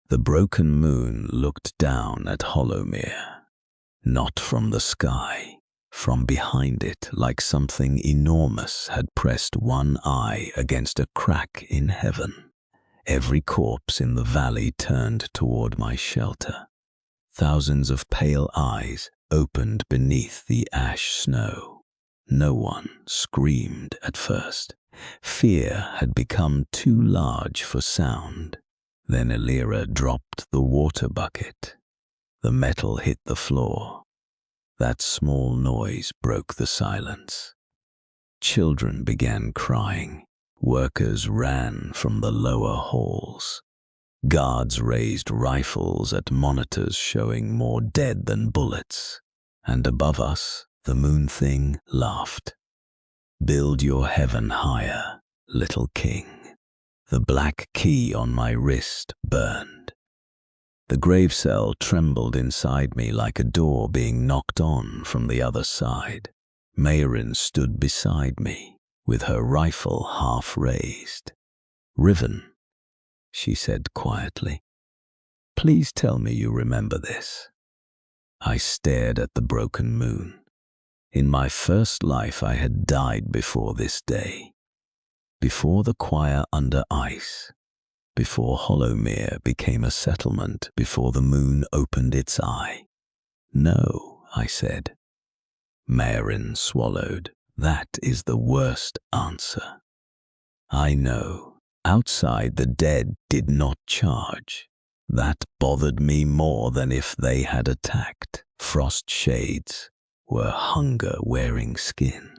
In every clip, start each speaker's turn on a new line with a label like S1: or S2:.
S1: The broken moon looked down at Hollowmere, not from the sky, from behind it, like something enormous had pressed one eye against a crack in heaven. Every corpse in the valley turned toward my shelter. Thousands of pale eyes opened beneath the ash snow. No one screamed at first. Fear had become too large for sound. Then Elira dropped the water bucket. The metal hit the floor. That small noise broke the silence. Children began crying. Workers ran from the lower halls. Guards raised rifles at monitors showing more dead than bullets. And above us, the moon thing laughed. "Build your heaven higher, little king." The black key on my wrist burned. The Gravecell trembled inside me like a door being knocked on from the other side. Mayrin stood beside me, with her rifle half raised. "Riven," she said quietly, "please tell me you remember this." I stared at the broken moon. In my first life I had died before this day. Before the choir under ice, before Hollowmere became a settlement, before the moon opened its eye. "No," I said. Mayrin swallowed. "That is the worst answer." "I know. Outside the dead did not charge. That bothered me more than if they had attacked. Frost shades were hunger-wearing skin.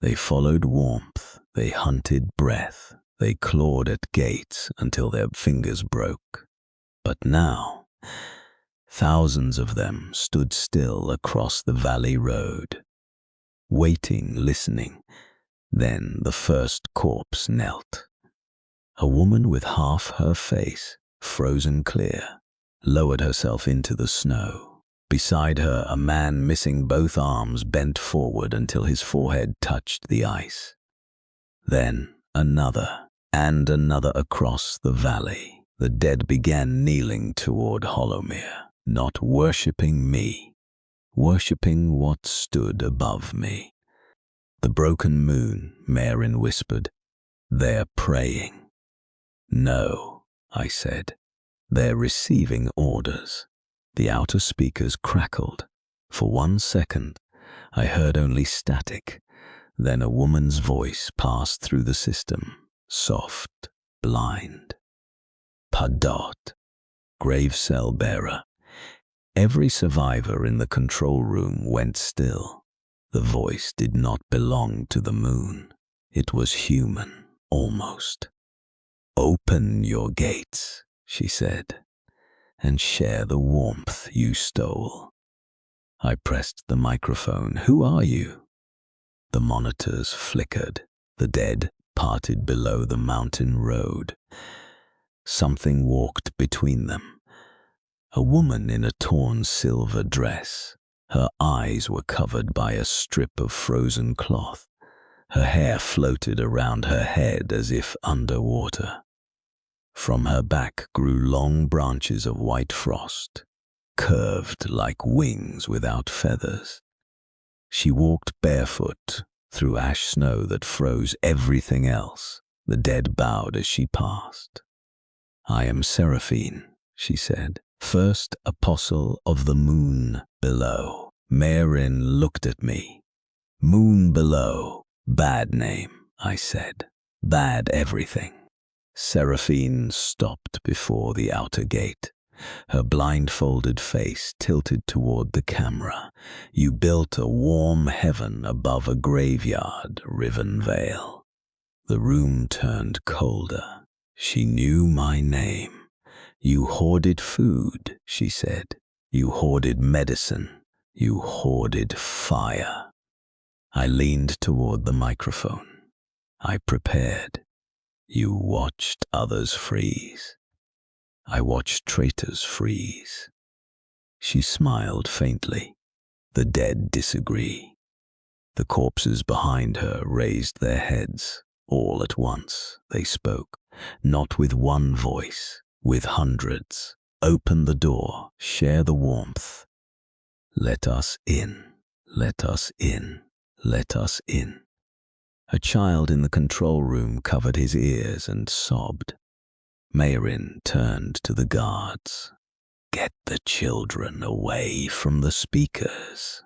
S1: They followed warmth, they hunted breath, they clawed at gates until their fingers broke. But now, thousands of them stood still across the valley road, waiting, listening. Then the first corpse knelt. A woman with half her face, frozen clear, lowered herself into the snow. Beside her, a man missing both arms bent forward until his forehead touched the ice. Then another, and another across the valley. The dead began kneeling toward Hollowmere, not worshipping me, worshipping what stood above me. "The broken moon," Mayrin whispered. "They're praying." "No," I said. "They're receiving orders." The outer speakers crackled. For 1 second, I heard only static. Then a woman's voice passed through the system, soft, blind. "Padot, Gravecell bearer." Every survivor in the control room went still. The voice did not belong to the moon. It was human, almost. "Open your gates," she said, "and share the warmth you stole." I pressed the microphone. "Who are you?" The monitors flickered. The dead parted below the mountain road. Something walked between them. A woman in a torn silver dress. Her eyes were covered by a strip of frozen cloth. Her hair floated around her head as if underwater. From her back grew long branches of white frost, curved like wings without feathers. She walked barefoot through ash snow that froze everything else. The dead bowed as she passed. "I am Seraphine," she said, "first apostle of the moon below." Mayrin looked at me. "Moon below. Bad name," I said. "Bad everything." Seraphine stopped before the outer gate. Her blindfolded face tilted toward the camera. "You built a warm heaven above a graveyard, Riven Vale." The room turned colder. She knew my name. "You hoarded food," she said. "You hoarded medicine. You hoarded fire." I leaned toward the microphone. I prepared. "You watched others freeze. I watched traitors freeze." She smiled faintly. "The dead disagree." The corpses behind her raised their heads. All at once they spoke, not with one voice, with hundreds. Open the door, share the warmth. Let us in, let us in, let us in. A child in the control room covered his ears and sobbed. Mayrin turned to the guards. Get the children away from the speakers.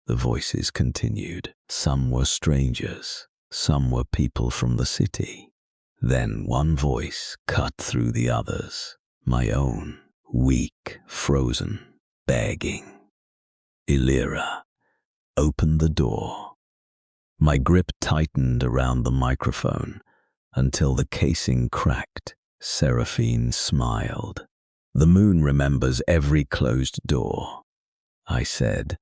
S1: The voices continued. Some were strangers, some were people from the city. Then one voice cut through the others, my own, weak, frozen, begging. Illyra, open the door. My grip tightened around the microphone until the casing cracked. Seraphine smiled. The moon remembers every closed door, I said.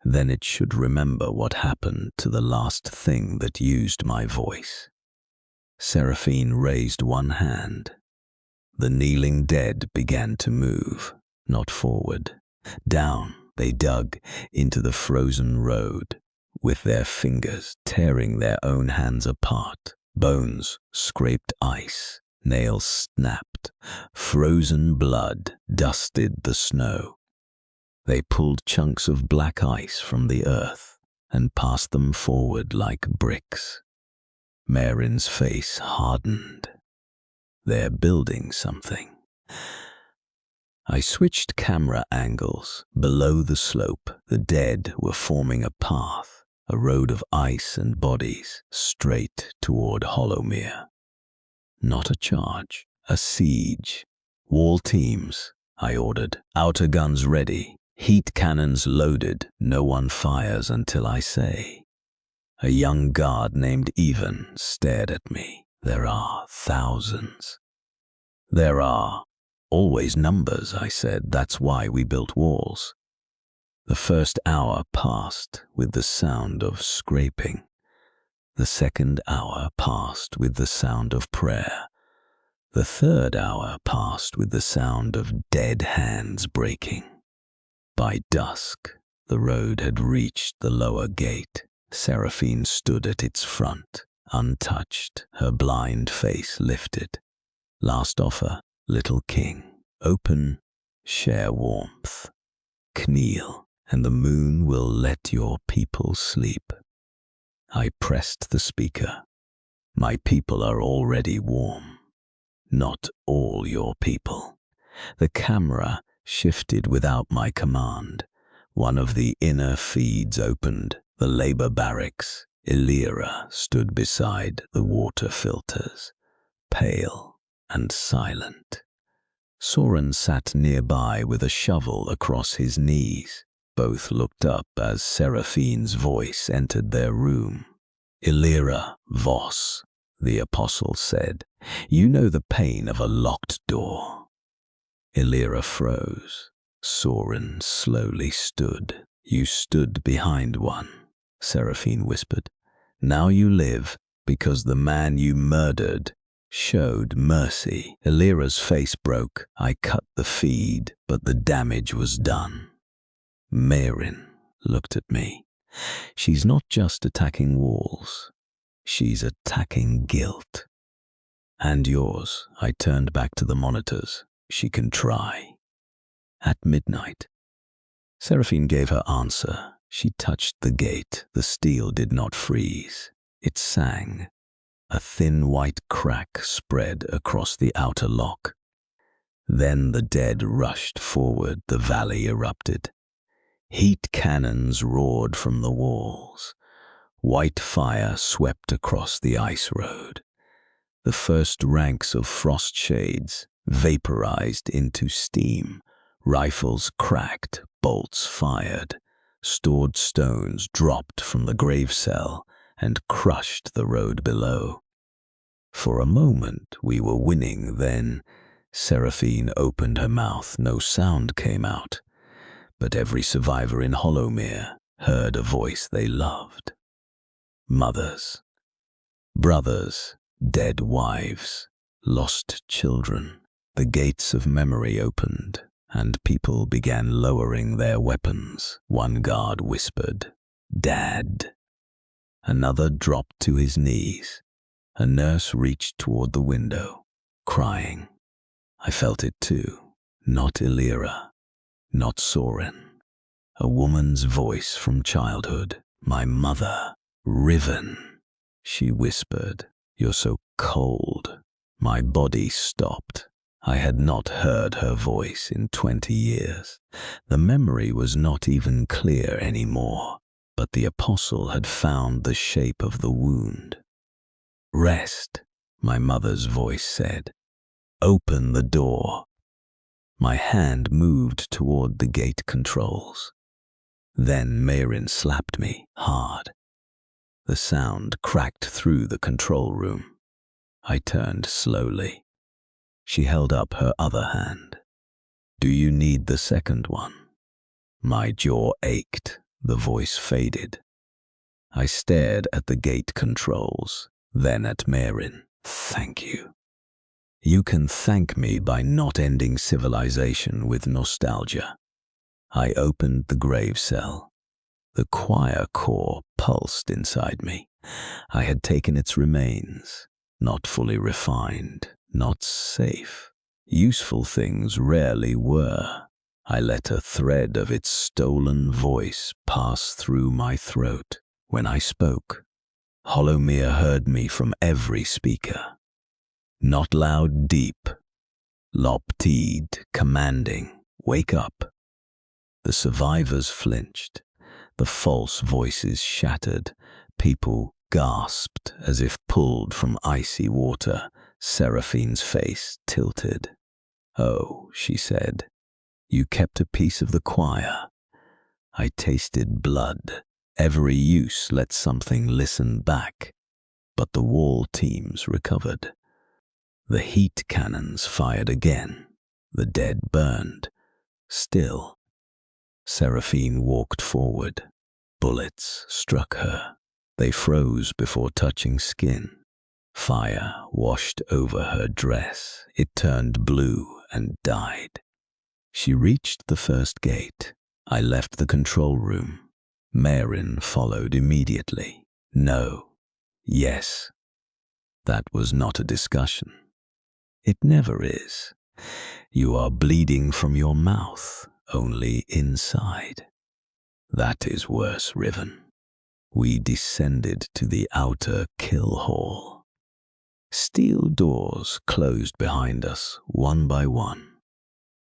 S1: Then it should remember what happened to the last thing that used my voice. Seraphine raised one hand. The kneeling dead began to move, not forward. Down they dug into the frozen road, with their fingers tearing their own hands apart. Bones scraped ice, nails snapped, frozen blood dusted the snow. They pulled chunks of black ice from the earth and passed them forward like bricks. Mayrin's face hardened. They're building something. I switched camera angles. Below the slope, the dead were forming a path, a road of ice and bodies, straight toward Hollowmere. Not a charge, a siege. Wall teams, I ordered. Outer guns ready. Heat cannons loaded. No one fires until I say. A young guard named Even stared at me. There are thousands. There are always numbers, I said. That's why we built walls. The first hour passed with the sound of scraping. The second hour passed with the sound of prayer. The third hour passed with the sound of dead hands breaking. By dusk, the road had reached the lower gate. Seraphine stood at its front, untouched, her blind face lifted. Last offer, little king. Open, share warmth. Kneel, and the moon will let your people sleep. I pressed the speaker. My people are already warm. Not all your people. The camera shifted without my command. One of the inner feeds opened. The labor barracks. Illyra stood beside the water filters, pale and silent. Soren sat nearby with a shovel across his knees. Both looked up as Seraphine's voice entered their room. Illyra Voss, the apostle said, you know the pain of a locked door. Illyra froze. Soren slowly stood. You stood behind one, Seraphine whispered. Now you live because the man you murdered showed mercy. Illyra's face broke. I cut the feed, but the damage was done. Mayrin looked at me. She's not just attacking walls. She's attacking guilt. And yours. I turned back to the monitors. She can try. At midnight. Seraphine gave her answer. She touched the gate. The steel did not freeze. It sang. A thin white crack spread across the outer lock. Then the dead rushed forward. The valley erupted. Heat cannons roared from the walls. White fire swept across the ice road. The first ranks of frost shades vaporized into steam. Rifles cracked, bolts fired. Stored stones dropped from the Gravecell and crushed the road below. For a moment we were winning, then Seraphine opened her mouth. No sound came out, but every survivor in Hollowmere heard a voice they loved. Mothers, brothers, dead wives, lost children. The gates of memory opened, and people began lowering their weapons. One guard whispered, "Dad." Another dropped to his knees. A nurse reached toward the window, crying. I felt it too. Not Illyra, not Soren. A woman's voice from childhood. My mother, Riven. She whispered, "You're so cold." My body stopped. I had not heard her voice in 20 years. The memory was not even clear anymore, but the apostle had found the shape of the wound. "Rest," my mother's voice said. "Open the door." My hand moved toward the gate controls. Then Mayrin slapped me hard. The sound cracked through the control room. I turned slowly. She held up her other hand. "Do you need the second one?" My jaw ached. The voice faded. I stared at the gate controls, then at Mayrin. "Thank you." "You can thank me by not ending civilization with nostalgia." I opened the Gravecell. The choir core pulsed inside me. I had taken its remains, not fully refined, not safe. Useful things rarely were. I let a thread of its stolen voice pass through my throat. When I spoke, Hollowmere heard me from every speaker. Not loud, deep, lop-teed, commanding. "Wake up." The survivors flinched. The false voices shattered. People gasped as if pulled from icy water. Seraphine's face tilted. "Oh," she said, "you kept a piece of the choir." I tasted blood. Every use let something listen back. But the wall teams recovered. The heat cannons fired again. The dead burned. Still, Seraphine walked forward. Bullets struck her. They froze before touching skin. Fire washed over her dress. It turned blue and died. She reached the first gate. I left the control room. Mayrin followed immediately. "No." "Yes." That was not a discussion. It never is. You are bleeding from your mouth, only inside. That is worse, Riven. We descended to the outer kill hall. Steel doors closed behind us, one by one.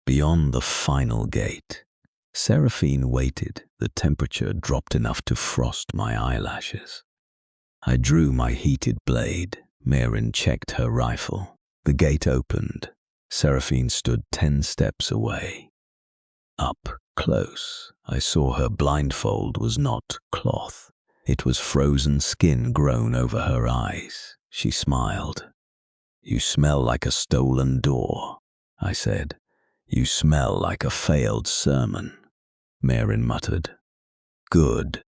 S1: Beyond the final gate, Seraphine waited. The temperature dropped enough to frost my eyelashes. I drew my heated blade. Mayrin checked her rifle. The gate opened. Seraphine stood 10 steps away. Up close, I saw her blindfold was not cloth. It was frozen skin grown over her eyes. She smiled. "You smell like a stolen door," I said. "You smell like a failed sermon." Mayrin muttered. "Good."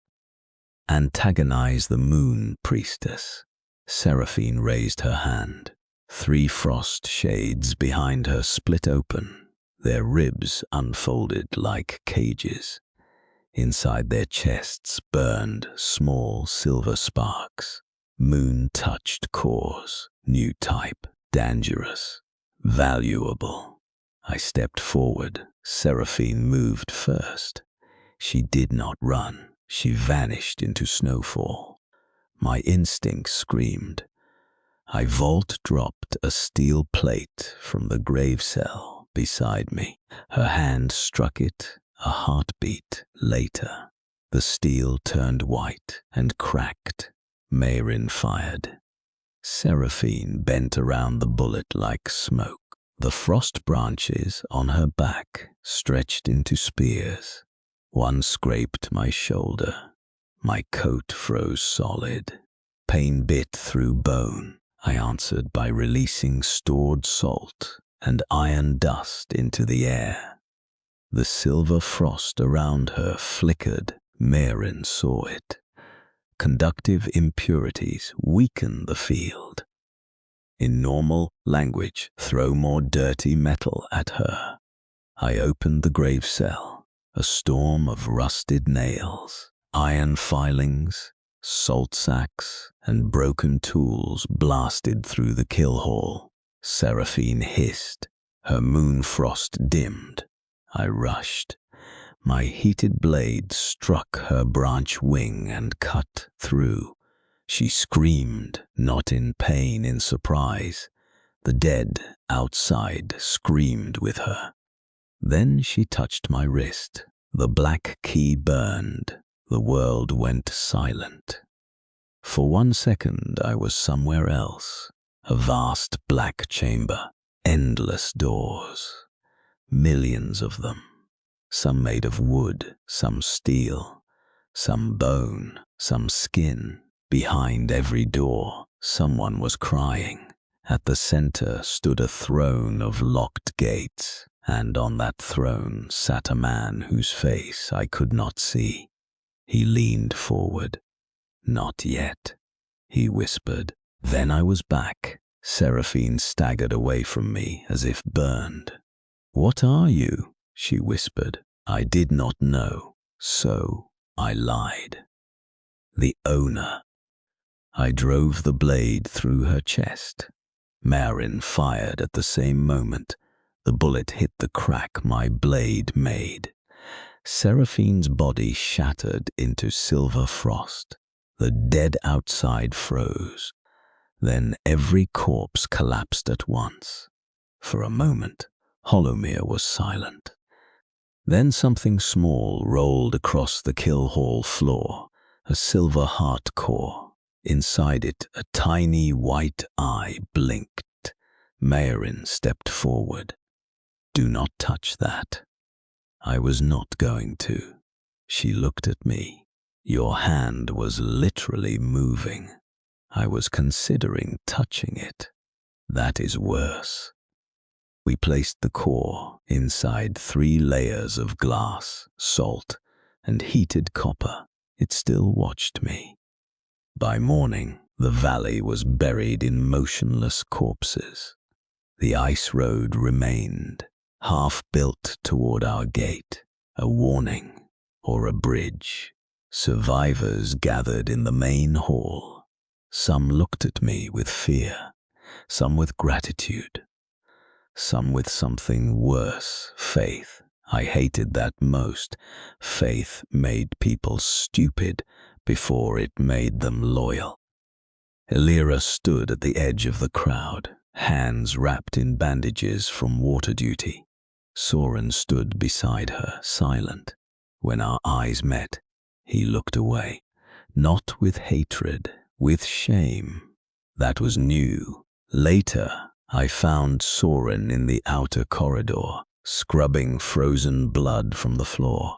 S1: "Antagonize the moon priestess." Seraphine raised her hand. 3 frost shades behind her split open. Their ribs unfolded like cages. Inside their chests burned small silver sparks. Moon-touched cores, new type, dangerous, valuable. I stepped forward. Seraphine moved first. She did not run. She vanished into snowfall. My instinct screamed. I vault-dropped a steel plate from the Gravecell beside me. Her hand struck it. A heartbeat later, the steel turned white and cracked. Mayrin fired. Seraphine bent around the bullet like smoke. The frost branches on her back stretched into spears. One scraped my shoulder. My coat froze solid. Pain bit through bone. I answered by releasing stored salt and iron dust into the air. The silver frost around her flickered. Mayrin saw it. Conductive impurities weaken the field. In normal language, throw more dirty metal at her. I opened the Gravecell. A storm of rusted nails, iron filings, salt sacks, and broken tools blasted through the kill hall. Seraphine hissed. Her moon frost dimmed. I rushed. My heated blade struck her branch wing and cut through. She screamed, not in pain, in surprise. The dead outside screamed with her. Then she touched my wrist. The black key burned. The world went silent. For 1 second I was somewhere else. A vast black chamber. Endless doors. Millions of them. Some made of wood, some steel, some bone, some skin. Behind every door, someone was crying. At the center stood a throne of locked gates, and on that throne sat a man whose face I could not see. He leaned forward. "Not yet," he whispered. Then I was back. Seraphine staggered away from me as if burned. "What are you?" she whispered. I did not know, so I lied. "The owner." I drove the blade through her chest. Marin fired at the same moment. The bullet hit the crack my blade made. Seraphine's body shattered into silver frost. The dead outside froze. Then every corpse collapsed at once. For a moment, Hollowmere was silent. Then something small rolled across the kill hall floor, a silver heart core. Inside it, a tiny white eye blinked. Marin stepped forward. "Do not touch that." I was not going to. She looked at me. "Your hand was literally moving." I was considering touching it. "That is worse." We placed the core inside 3 layers of glass, salt, and heated copper. It still watched me. By morning, the valley was buried in motionless corpses. The ice road remained, half built toward our gate, a warning or a bridge. Survivors gathered in the main hall. Some looked at me with fear, some with gratitude, some with something worse, faith. I hated that most. Faith made people stupid before it made them loyal. Elira stood at the edge of the crowd, hands wrapped in bandages from water duty. Soren stood beside her, silent. When our eyes met, he looked away, not with hatred, with shame. That was new. Later, I found Soren in the outer corridor, scrubbing frozen blood from the floor.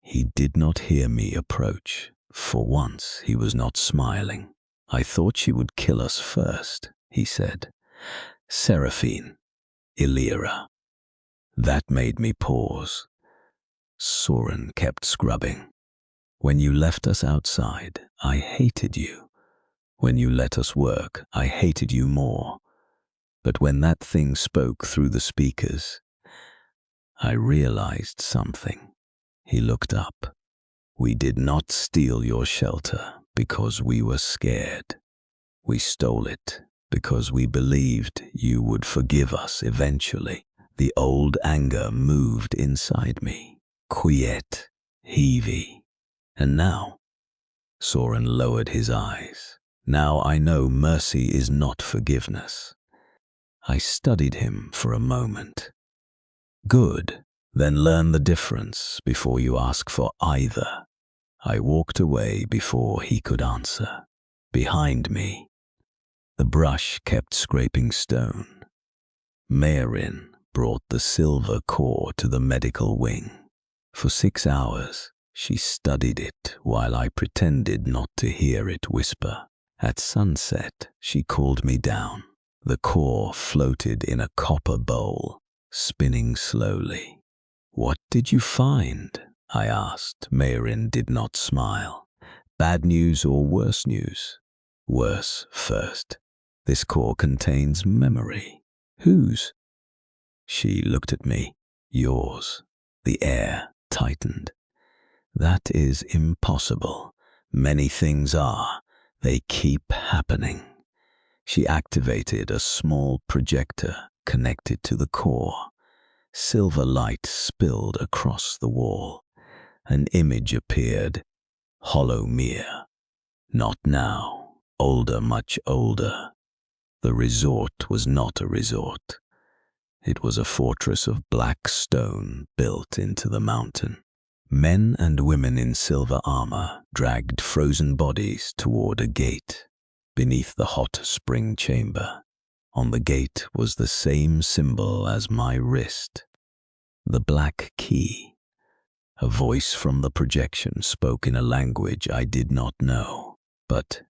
S1: He did not hear me approach. For once, he was not smiling. "I thought she would kill us first," he said. "Seraphine, Elira." That made me pause. Soren kept scrubbing. "When you left us outside, I hated you. When you let us work, I hated you more. But when that thing spoke through the speakers, I realized something." He looked up. "We did not steal your shelter because we were scared. We stole it because we believed you would forgive us eventually." The old anger moved inside me. Quiet, heavy. "And now?" Soren lowered his eyes. "Now I know mercy is not forgiveness." I studied him for a moment. "Good. Then learn the difference before you ask for either." I walked away before he could answer. Behind me, the brush kept scraping stone. Marin brought the silver core to the medical wing. For 6 hours, she studied it while I pretended not to hear it whisper. At sunset, she called me down. The core floated in a copper bowl, spinning slowly. "What did you find?" I asked. Marin did not smile. "Bad news or worse news?" "Worse first. This core contains memory." "Whose?" She looked at me. "Yours." The air tightened. "That is impossible. Many things are. They keep happening." She activated a small projector. connected to the core. Silver light spilled across the wall. An image appeared. Hollowmere. Not now. Older, much older. The resort was not a resort. It was a fortress of black stone built into the mountain. Men and women in silver armor dragged frozen bodies toward a gate beneath the hot spring chamber. On the gate was the same symbol as my wrist, the black key. A voice from the projection spoke in a language I did not know, but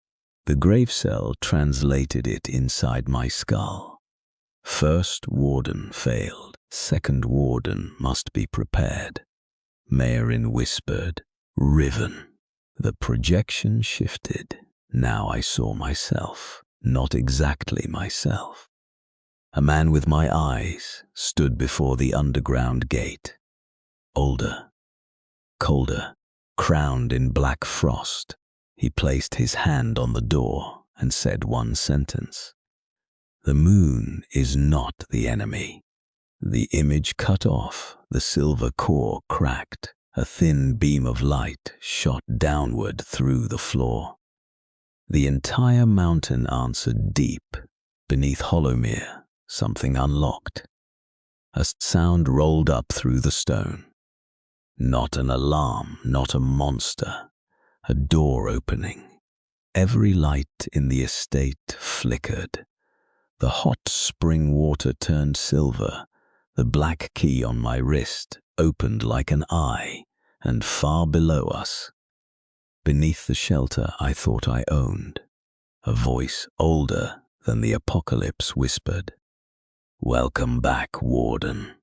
S1: the Gravecell translated it inside my skull. First warden failed. Second warden must be prepared. Marin whispered, "Riven." The projection shifted. Now I saw myself, not exactly myself. A man with my eyes stood before the underground gate. Older, colder, crowned in black frost. He placed his hand on the door and said one sentence. "The moon is not the enemy." The image cut off, the silver core cracked. A thin beam of light shot downward through the floor. The entire mountain answered deep. Beneath Hollowmere, something unlocked. A sound rolled up through the stone. Not an alarm, not a monster. A door opening. Every light in the estate flickered. The hot spring water turned silver. The black key on my wrist opened like an eye, and far below us, beneath the shelter I thought I owned, a voice older than the apocalypse whispered, "Welcome back, Warden."